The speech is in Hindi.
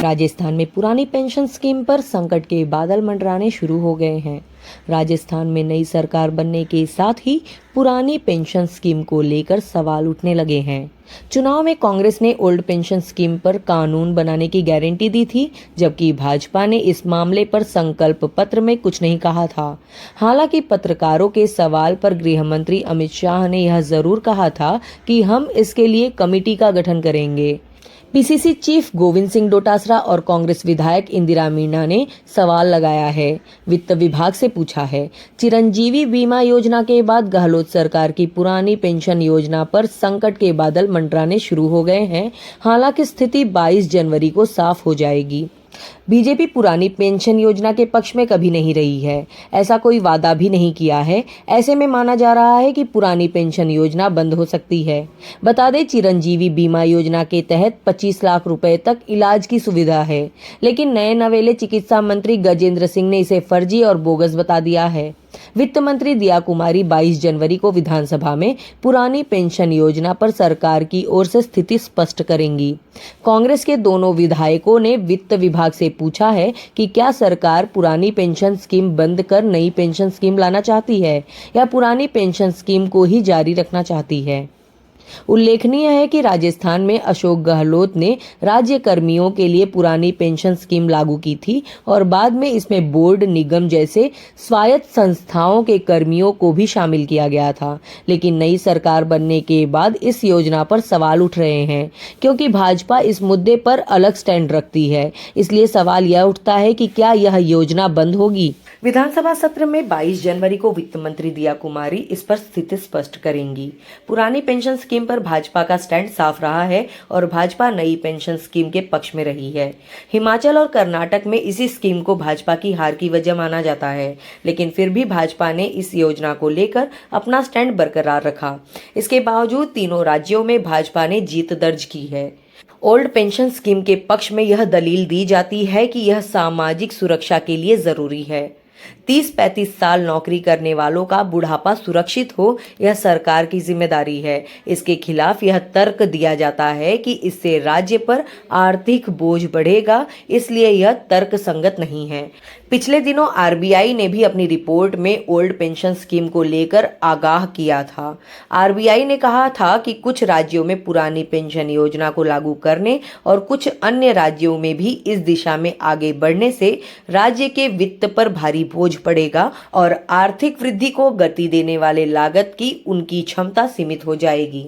राजस्थान में पुरानी पेंशन स्कीम पर संकट के बादल मंडराने शुरू हो गए हैं। राजस्थान में नई सरकार बनने के साथ ही पुरानी पेंशन स्कीम को लेकर सवाल उठने लगे हैं। चुनाव में कांग्रेस ने ओल्ड पेंशन स्कीम पर कानून बनाने की गारंटी दी थी, जबकि भाजपा ने इस मामले पर संकल्प पत्र में कुछ नहीं कहा था। हालांकि पत्रकारों के सवाल पर गृह मंत्री अमित शाह ने यह जरूर कहा था कि हम इसके लिए कमेटी का गठन करेंगे। पीसीसी चीफ गोविंद सिंह डोटासरा और कांग्रेस विधायक इंदिरा मीणा ने सवाल लगाया है। वित्त विभाग से पूछा है, चिरंजीवी बीमा योजना के बाद गहलोत सरकार की पुरानी पेंशन योजना पर संकट के बादल मंडराने शुरू हो गए हैं। हालांकि स्थिति 22 जनवरी को साफ हो जाएगी। बीजेपी पुरानी पेंशन योजना के पक्ष में कभी नहीं रही है, ऐसा कोई वादा भी नहीं किया है। ऐसे में माना जा रहा है कि पुरानी पेंशन योजना बंद हो सकती है। बता दें, चिरंजीवी बीमा योजना के तहत 25 लाख रुपए तक इलाज की सुविधा है, लेकिन नए नवेले चिकित्सा मंत्री गजेंद्र सिंह ने इसे फर्जी और बोगस बता दिया है। वित्त मंत्री दिया कुमारी 22 जनवरी को विधानसभा में पुरानी पेंशन योजना पर सरकार की ओर से स्थिति स्पष्ट करेंगी। कांग्रेस के दोनों विधायकों ने वित्त विभाग से पूछा है कि क्या सरकार पुरानी पेंशन स्कीम बंद कर नई पेंशन स्कीम लाना चाहती है या पुरानी पेंशन स्कीम को ही जारी रखना चाहती है। उल्लेखनीय है कि राजस्थान में अशोक गहलोत ने राज्य कर्मियों के लिए पुरानी पेंशन स्कीम लागू की थी और बाद में इसमें बोर्ड, निगम जैसे स्वायत्त संस्थाओं के कर्मियों को भी शामिल किया गया था। लेकिन नई सरकार बनने के बाद इस योजना पर सवाल उठ रहे हैं, क्योंकि भाजपा इस मुद्दे पर अलग स्टैंड रखती है। इसलिए सवाल यह उठता है कि क्या यह योजना बंद होगी। विधानसभा सत्र में 22 जनवरी को वित्त मंत्री दिया कुमारी इस पर स्थिति स्पष्ट करेंगी। पुरानी पेंशन स्कीम पर भाजपा का स्टैंड साफ रहा है और भाजपा नई पेंशन स्कीम के पक्ष में रही है। हिमाचल और कर्नाटक में इसी स्कीम को भाजपा की हार की वजह माना जाता है, लेकिन फिर भी भाजपा ने इस योजना को लेकर अपना स्टैंड बरकरार रखा। इसके बावजूद तीनों राज्यों में भाजपा ने जीत दर्ज की है। ओल्ड पेंशन स्कीम के पक्ष में यह दलील दी जाती है कि यह सामाजिक सुरक्षा के लिए जरूरी है। 30-35 साल नौकरी करने वालों का बुढ़ापा सुरक्षित हो, यह सरकार की जिम्मेदारी है। इसके खिलाफ यह तर्क दिया जाता है कि इससे राज्य पर आर्थिक बोझ बढ़ेगा, इसलिए यह तर्क संगत नहीं है। पिछले दिनों आरबीआई ने भी अपनी रिपोर्ट में ओल्ड पेंशन स्कीम को लेकर आगाह किया था। आरबीआई ने कहा था कि कुछ राज्यों में पुरानी पेंशन योजना को लागू करने और कुछ अन्य राज्यों में भी इस दिशा में आगे बढ़ने से राज्य के वित्त पर भारी बोझ पड़ेगा और आर्थिक वृद्धि को गति देने वाले लागत की उनकी क्षमता सीमित हो जाएगी।